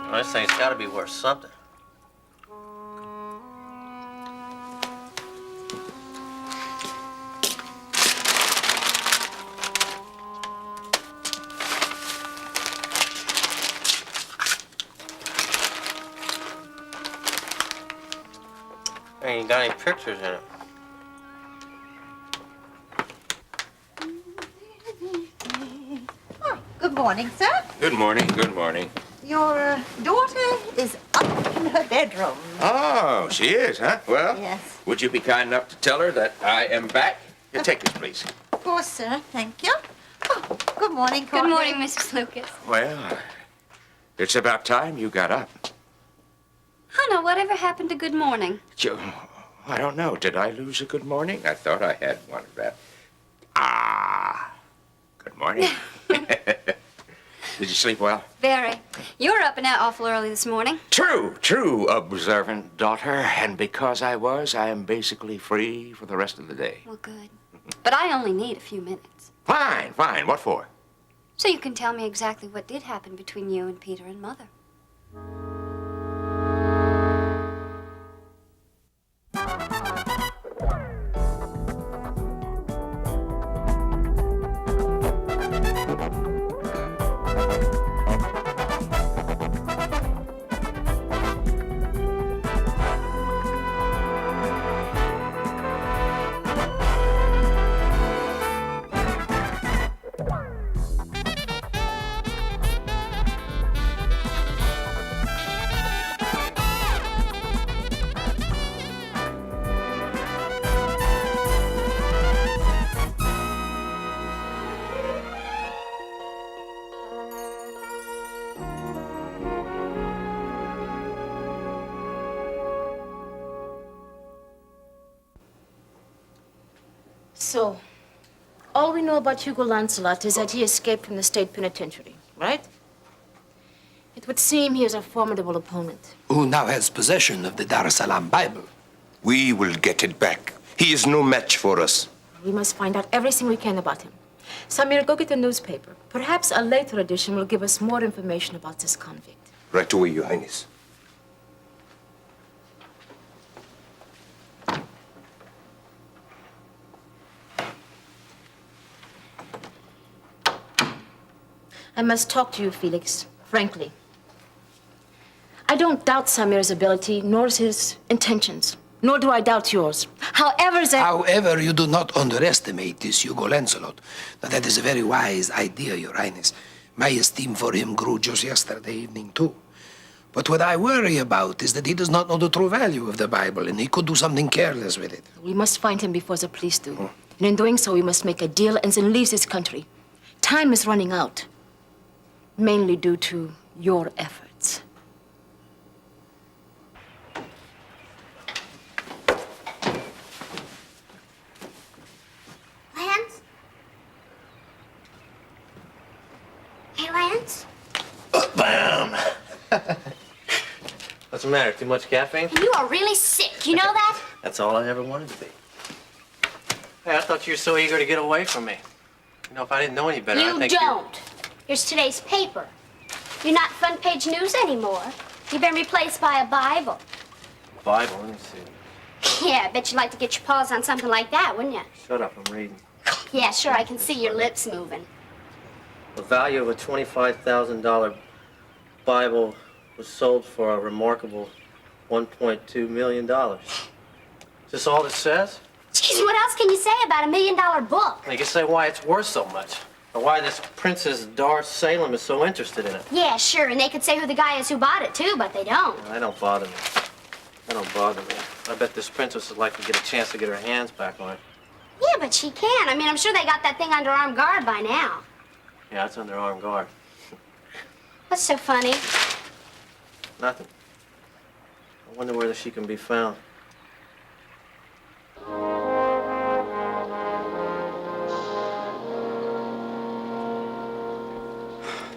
Well, this thing's got to be worth something. Ain't got any pictures in it. Oh, good morning, sir. Good morning, good morning. Your daughter is up in her bedroom. Oh, she is, huh? Well, Yes. would you be kind enough to tell her that I am back? Here, take this, please. Of course, sir. Thank you. Oh, good morning, Courtney. Good morning, Mrs. Lucas. Well, it's about time you got up. Hannah, whatever happened to good morning? I don't know. Did I lose a good morning? I thought I had one of that. Good morning. Did you sleep well? Very. You were up and out awful early this morning. True, observant daughter. And because I am basically free for the rest of the day. Well, good. But I only need a few minutes. Fine. What for? So you can tell me exactly what did happen between you and Peter and Mother. So, all we know about Hugo Lancelot is that he escaped from the state penitentiary, right? It would seem he is a formidable opponent. Who now has possession of the Dar es Salaam Bible. We will get it back. He is no match for us. We must find out everything we can about him. Samir, go get the newspaper. Perhaps a later edition will give us more information about this convict. Right away, Your Highness. I must talk to you, Felix, frankly. I don't doubt Samir's ability, nor his intentions, nor do I doubt yours. However, you do not underestimate this Hugo Lancelot. Now, that is a very wise idea, Your Highness. My esteem for him grew just yesterday evening, too. But what I worry about is that he does not know the true value of the Bible, and he could do something careless with it. We must find him before the police do. And in doing so, we must make a deal and then leave this country. Time is running out, mainly due to your efforts. Lance? Hey, Lance? Bam! What's the matter? Too much caffeine? You are really sick. You know that? That's all I ever wanted to be. Hey, I thought you were so eager to get away from me. You know, if I didn't know any better, I You think don't. Here's today's paper. You're not front page news anymore. You've been replaced by a Bible. Bible, let me see. Yeah, I bet you'd like to get your paws on something like that, wouldn't you? Shut up, I'm reading. Yeah, sure, I can see your lips moving. The value of a $25,000 Bible was sold for a remarkable $1.2 million. Is this all it says? Excuse me, what else can you say about $1 million book? You can say why it's worth so much, or why this Princess Dar Salem is so interested in it. Yeah, sure, and they could say who the guy is who bought it, too, but they don't. That don't bother me. That don't bother me. I bet this princess would like to get a chance to get her hands back on it. Yeah, but she can. I mean, I'm sure they got that thing under armed guard by now. Yeah, it's under armed guard. What's so funny? Nothing. I wonder whether she can be found.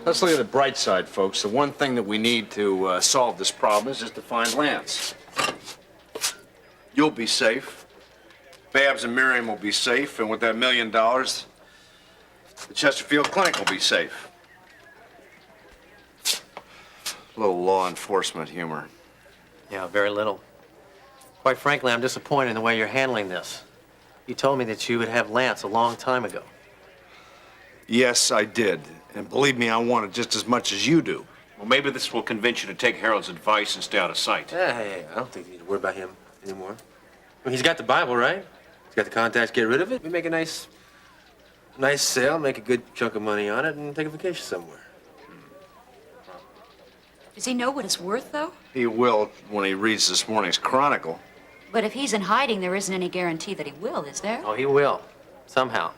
Let's look at the bright side, folks. The one thing that we need to solve this problem is just to find Lance. You'll be safe. Babs and Miriam will be safe, and with that $1 million, the Chesterfield Clinic will be safe. A little law enforcement humor. Yeah, very little. Quite frankly, I'm disappointed in the way you're handling this. You told me that you would have Lance a long time ago. Yes, I did. And believe me, I want it just as much as you do. Well, maybe this will convince you to take Harold's advice and stay out of sight. Hey, I don't think you need to worry about him anymore. I mean, he's got the Bible, right? He's got the contacts, get rid of it. We make a nice sale, make a good chunk of money on it, and take a vacation somewhere. Does he know what it's worth, though? He will when he reads this morning's Chronicle. But if he's in hiding, there isn't any guarantee that he will, is there? Oh, he will. Somehow.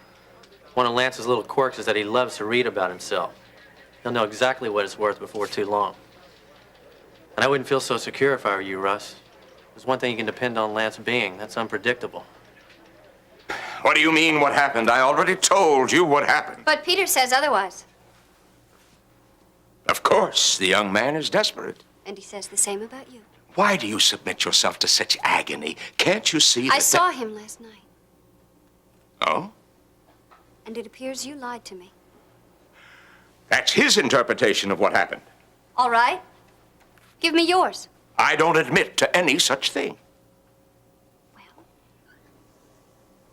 One of Lance's little quirks is that he loves to read about himself. He'll know exactly what it's worth before too long. And I wouldn't feel so secure if I were you, Russ. There's one thing you can depend on Lance being. That's unpredictable. What do you mean, what happened? I already told you what happened. But Peter says otherwise. Of course, the young man is desperate. And he says the same about you. Why do you submit yourself to such agony? Can't you see that... I saw him last night, Oh? and it appears you lied to me. That's his interpretation of what happened. All right. Give me yours. I don't admit to any such thing. Well,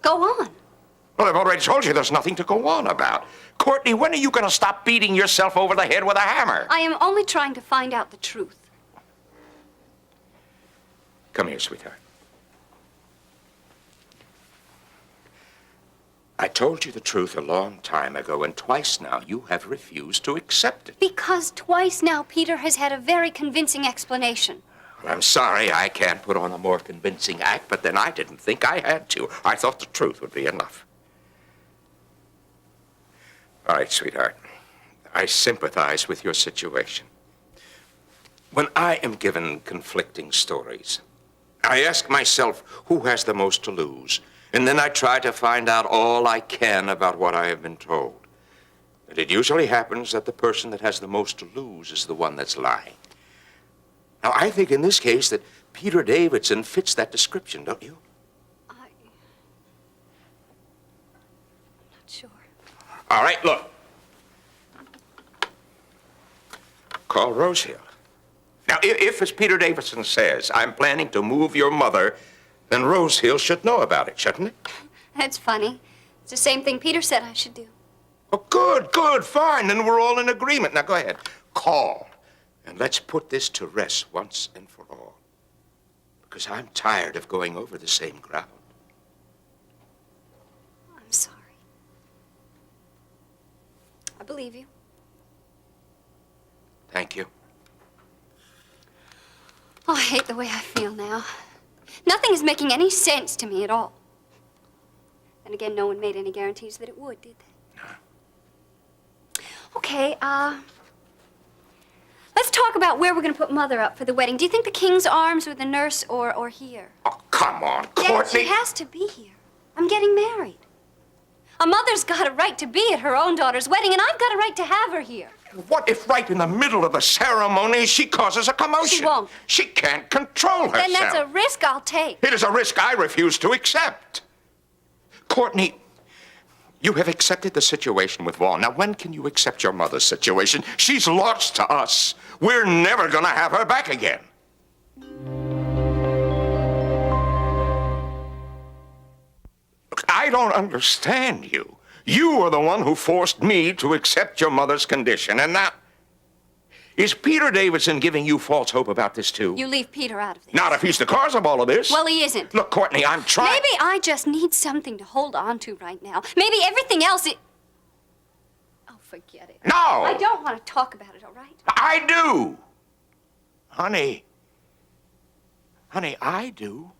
go on. Well, I've already told you there's nothing to go on about. Courtney, when are you going to stop beating yourself over the head with a hammer? I am only trying to find out the truth. Come here, sweetheart. I told you the truth a long time ago, and twice now you have refused to accept it. Because twice now Peter has had a very convincing explanation. Well, I'm sorry I can't put on a more convincing act, but then I didn't think I had to. I thought the truth would be enough. All right, sweetheart. I sympathize with your situation. When I am given conflicting stories, I ask myself who has the most to lose, and then I try to find out all I can about what I have been told. And it usually happens that the person that has the most to lose is the one that's lying. Now, I think in this case that Peter Davidson fits that description, don't you? I'm not sure. All right, look. Call Rosehill. Now, if, as Peter Davidson says, I'm planning to move your mother, then Rosehill should know about it, shouldn't it? That's funny. It's the same thing Peter said I should do. Oh, good, fine. Then we're all in agreement. Now, go ahead. Call. And let's put this to rest once and for all. Because I'm tired of going over the same ground. I'm sorry. I believe you. Thank you. Oh, I hate the way I feel now. Nothing is making any sense to me at all. And again, no one made any guarantees that it would, did they? No. Okay, let's talk about where we're going to put Mother up for the wedding. Do you think the King's Arms or the nurse or here? Oh, come on, Dad, Courtney. she has to be here. I'm getting married. A mother's got a right to be at her own daughter's wedding, and I've got a right to have her here. What if right in the middle of the ceremony she causes a commotion? She won't. She can't control herself. Then that's a risk I'll take. It is a risk I refuse to accept. Courtney, you have accepted the situation with Vaughn. Now, when can you accept your mother's situation? She's lost to us. We're never going to have her back again. Look, I don't understand you. You are the one who forced me to accept your mother's condition, and now... Is Peter Davidson giving you false hope about this, too? You leave Peter out of this. Not if he's the cause of all of this. Well, he isn't. Look, Courtney, I'm trying... Maybe I just need something to hold on to right now. Maybe everything else Oh, forget it. No! I don't want to talk about it, all right? I do! Honey, I do.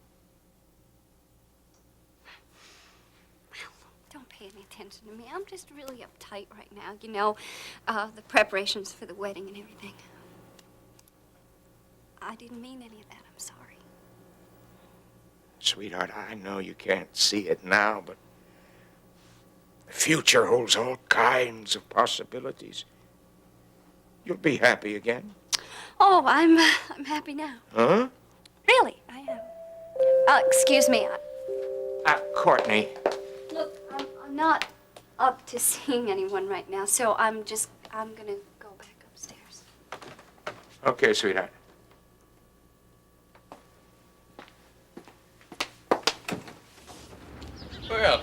Don't pay any attention to me. I'm just really uptight right now. You know, the preparations for the wedding and everything. I didn't mean any of that. I'm sorry. Sweetheart, I know you can't see it now, but the future holds all kinds of possibilities. You'll be happy again. Oh, I'm happy now. Huh? Really, I am. Excuse me. Courtney. Look, I'm not up to seeing anyone right now, so I'm gonna go back upstairs. Okay, sweetheart. Well,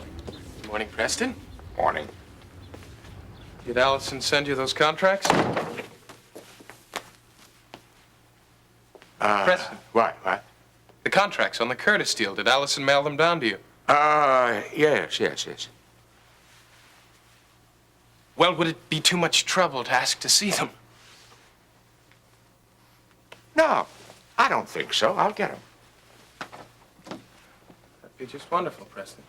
good morning, Preston. Morning. Did Allison send you those contracts? Preston, What? the contracts on the Curtis deal. Did Allison mail them down to you? Yes. Well, would it be too much trouble to ask to see them? No, I don't think so. I'll get them. That'd be just wonderful, Preston.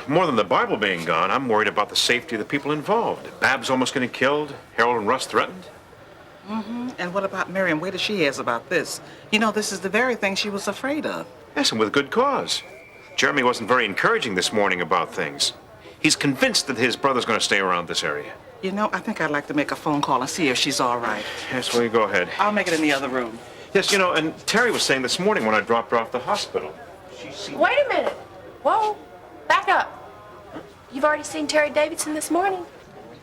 More than the Bible being gone, I'm worried about the safety of the people involved. Bab's almost getting killed. Harold and Russ threatened. And what about Miriam? Where does she is about this? You know, this is the very thing she was afraid of. Yes, and with good cause. Jeremy wasn't very encouraging this morning about things. He's convinced that his brother's going to stay around this area. You know, I think I'd like to make a phone call and see if she's all right. Yes, well, you go ahead. I'll make it in the other room. Yes, you know, and Terry was saying this morning when I dropped her off at the hospital. Wait a minute. Whoa. Back up. You've already seen Terry Davidson this morning?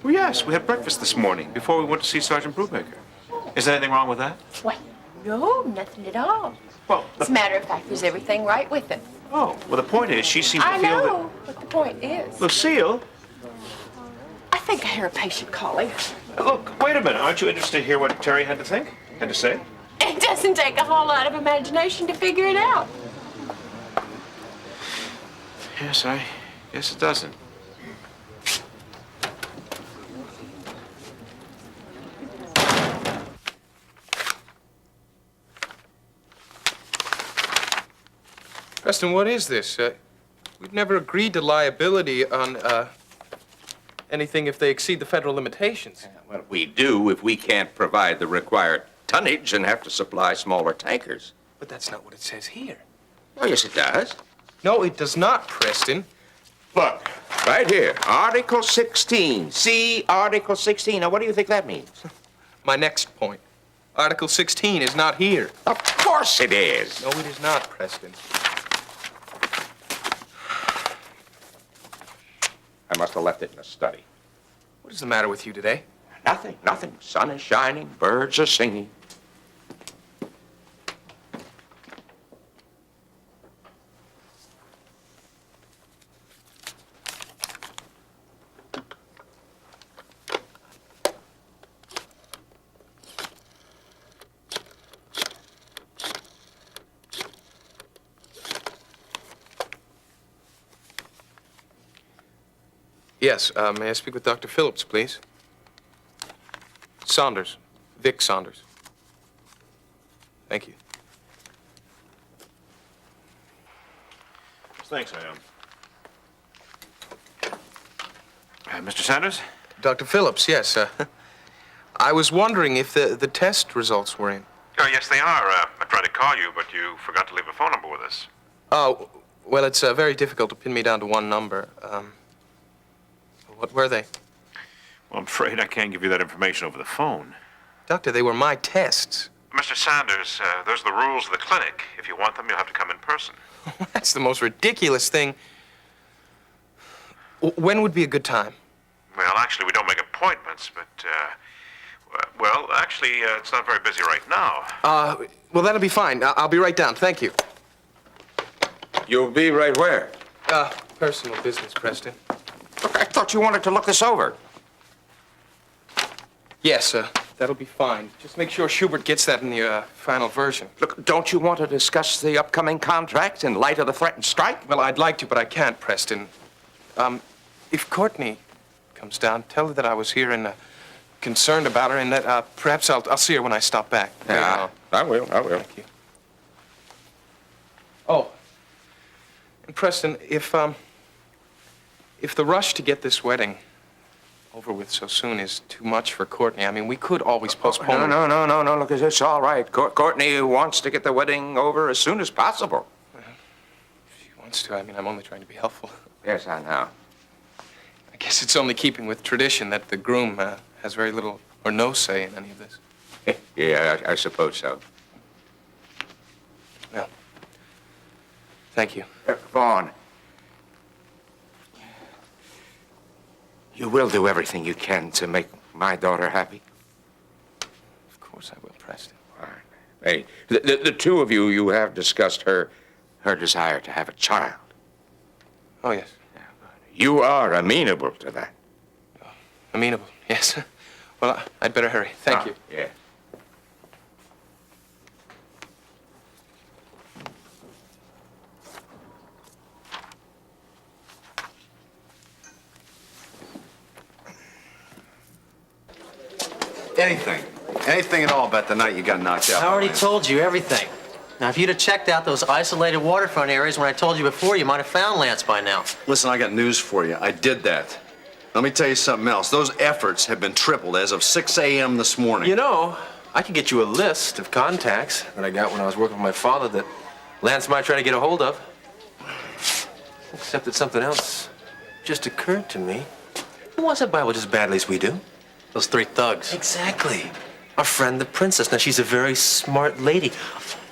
Well, yes, we had breakfast this morning before we went to see Sergeant Brubaker. Is there anything wrong with that? Wait. No, nothing at all. Well, As a matter of fact, there's everything right with him. oh, well, the point is, she seems to I feel know what the point is. that... Lucille, I think I hear a patient calling. look, wait a minute. Aren't you interested to hear what Terry had to say? It doesn't take a whole lot of imagination to figure it out. Yes, I guess it doesn't. Preston, what is this? We've never agreed to liability on anything if they exceed the federal limitations. Well, we do if we can't provide the required tonnage and have to supply smaller tankers. But that's not what it says here. Oh, yes, it does. No, it does not, Preston. Look, right here, Article 16. See Article 16. Now, what do you think that means? My next point. Article 16 is not here. Of course it is. No, it is not, Preston. I must have left it in the study. What is the matter with you today? Nothing. Sun is shining, birds are singing. Yes, may I speak with Dr. Phillips, please? Saunders. Vic Saunders. Thank you. Thanks, Mr. Sanders? Dr. Phillips, yes. I was wondering if the test results were in. Oh, yes, they are. I tried to call you, but you forgot to leave a phone number with us. Oh, well, it's very difficult to pin me down to one number. What were they? Well, I'm afraid I can't give you that information over the phone. Doctor, they were my tests. Mr. Sanders, those are the rules of the clinic. If you want them, you'll have to come in person. That's the most ridiculous thing. When would be a good time? Well, actually, we don't make appointments, but, well, actually, it's not very busy right now. Well, that'll be fine. I'll be right down. Thank you. You'll be right where? Personal business, Preston. Look, I thought you wanted to look this over. Yes, that'll be fine. Just make sure Schubert gets that in the final version. Look, don't you want to discuss the upcoming contract in light of the threatened strike? Well, I'd like to, but I can't, Preston. If Courtney comes down, tell her that I was here and concerned about her, and that perhaps I'll see her when I stop back. Yeah, I will. Thank you. Oh, and Preston, if the rush to get this wedding over with so soon is too much for Courtney, I mean, we could always postpone it. No. Look, it's all right. Courtney wants to get the wedding over as soon as possible. If she wants to, I mean, I'm only trying to be helpful. Yes, I know. I guess it's only keeping with tradition that the groom has very little or no say in any of this. Yeah, I suppose so. Well, thank you. Vaughn, you will do everything you can to make my daughter happy? course I will, Preston. Fine. Hey, the two of you have discussed her desire to have a child. Oh, yes. You are amenable to that. Amenable, yes. Well, I'd better hurry. Thank you. Yeah. Anything at all about the night you got knocked out. I already told you everything. Now, if you'd have checked out those isolated waterfront areas when I told you before, you might have found Lance by now. Listen, I got news for you. I did that. Let me tell you something else. Those efforts have been tripled as of 6 a.m. this morning. You know, I could get you a list of contacts that I got when I was working with my father that Lance might try to get a hold of. Except that something else just occurred to me. Who wants a Bible just as badly as we do? Those three thugs. Exactly. Our friend, the princess. Now, she's a very smart lady.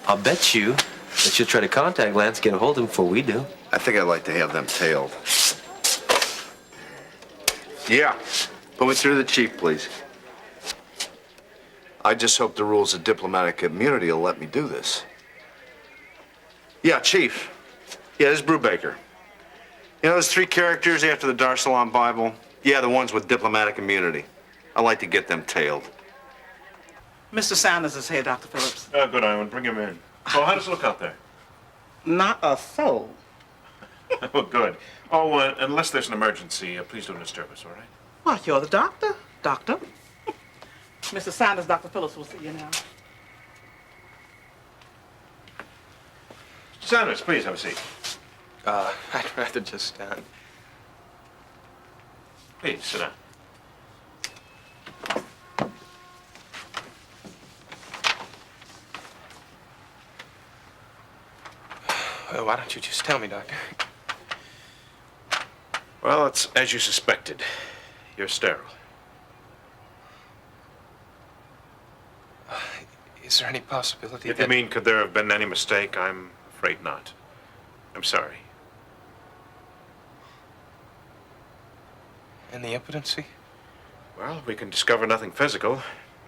I'll bet you that she'll try to contact Lance, get a hold of him before we do. I think I'd like to have them tailed. Yeah. Put me through the chief, please. I just hope the rules of diplomatic immunity will let me do this. Yeah, chief. Yeah, this is Brubaker. You know those three characters after the Dar es Salaam Bible? Yeah, the ones with diplomatic immunity. I'd like to get them tailed. Mr. Sanders is here, Dr. Phillips. Good, Iwan. Bring him in. Oh, how does it look out there? Not a soul. Oh, good. Oh, unless there's an emergency, please don't disturb us, all right? Why, you're the doctor, doctor. Mr. Sanders, Dr. Phillips will see you now. Sanders, please have a seat. I'd rather just stand. Please, sit down. Well, why don't you just tell me, Doctor? Well, it's as you suspected. You're sterile. Is there any possibility If that... you mean, could there have been any mistake? I'm afraid not. I'm sorry. And the impotency? Well, we can discover nothing physical.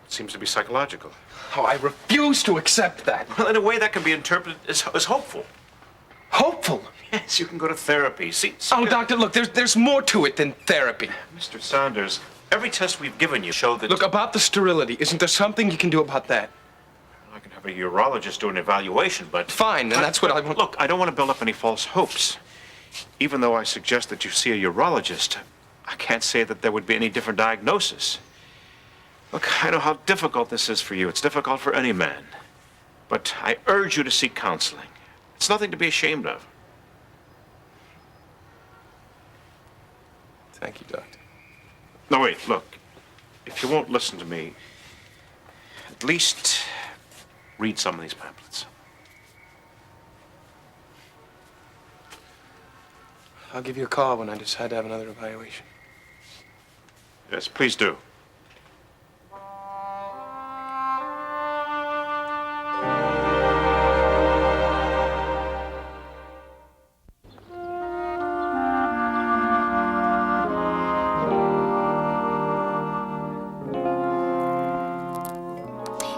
It seems to be psychological. Oh, I refuse to accept that. Well, in a way, that can be interpreted as hopeful. Hopeful? Yes, you can go to therapy. See, Oh, Doctor, look, there's more to it than therapy. Mr. Saunders, every test we've given you showed that... Look, about the sterility, isn't there something you can do about that? I can have a urologist do an evaluation, but... Fine, and that's what I want... Look, I don't want to build up any false hopes. Even though I suggest that you see a urologist, I can't say that there would be any different diagnosis. Look, I know how difficult this is for you. It's difficult for any man. But I urge you to seek counseling. It's nothing to be ashamed of. Thank you, Doctor. No, wait, look. If you won't listen to me, at least read some of these pamphlets. I'll give you a call when I decide to have another evaluation. Yes, please do.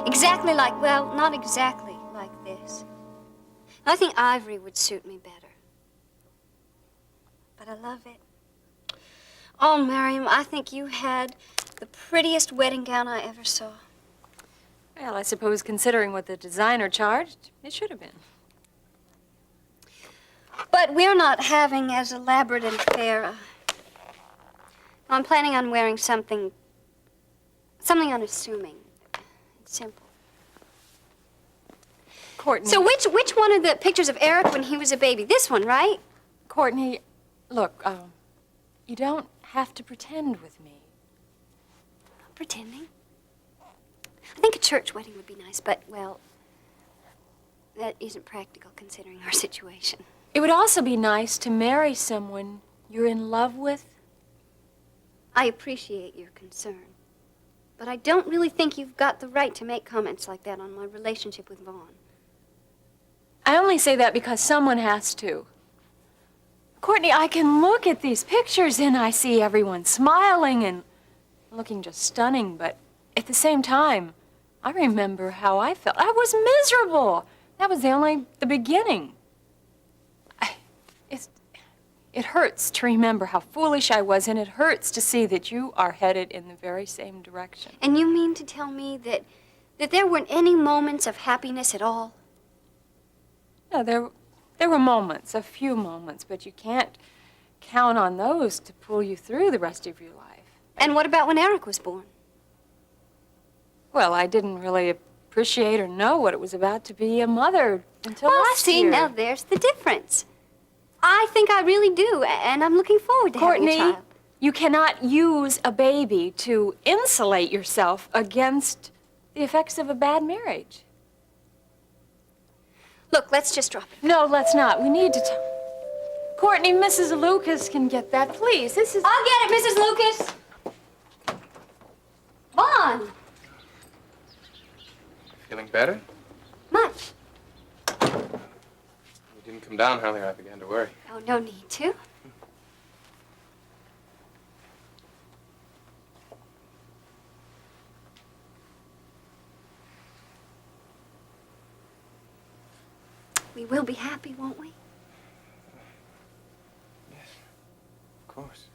Exactly like, well, not exactly like this. I think ivory would suit me better. But I love it. Oh, Miriam, I think you had the prettiest wedding gown I ever saw. Well, I suppose considering what the designer charged, it should have been. But we're not having as elaborate an affair. I'm planning on wearing something unassuming. It's simple. Courtney. So which one are the pictures of Eric when he was a baby? This one, right? Courtney, look, you don't have to pretend with me. Pretending? I think a church wedding would be nice, but, well, that isn't practical considering our situation. It would also be nice to marry someone you're in love with. I appreciate your concern, but I don't really think you've got the right to make comments like that on my relationship with Vaughn. I only say that because someone has to. Courtney, I can look at these pictures and I see everyone smiling and looking just stunning, but at the same time, I remember how I felt. I was miserable. That was the beginning. It hurts to remember how foolish I was, and it hurts to see that you are headed in the very same direction. And you mean to tell me that there weren't any moments of happiness at all? No, there were moments, a few moments, but you can't count on those to pull you through the rest of your life. And what about when Eric was born? Well, I didn't really appreciate or know what it was about to be a mother until Well, last see, year. now there's the difference. I think I really do, and I'm looking forward to having a Courtney, child. you cannot use a baby to insulate yourself against the effects of a bad marriage. Look, let's just drop it. No, let's not. We need to talk. Courtney, Mrs. Lucas can get that, please. This is... I'll get it, Mrs. Lucas. Vaughn. Feeling better? Much. You didn't come down earlier. I began to worry. Oh, no need to. We will be happy, won't we? Yes, of course.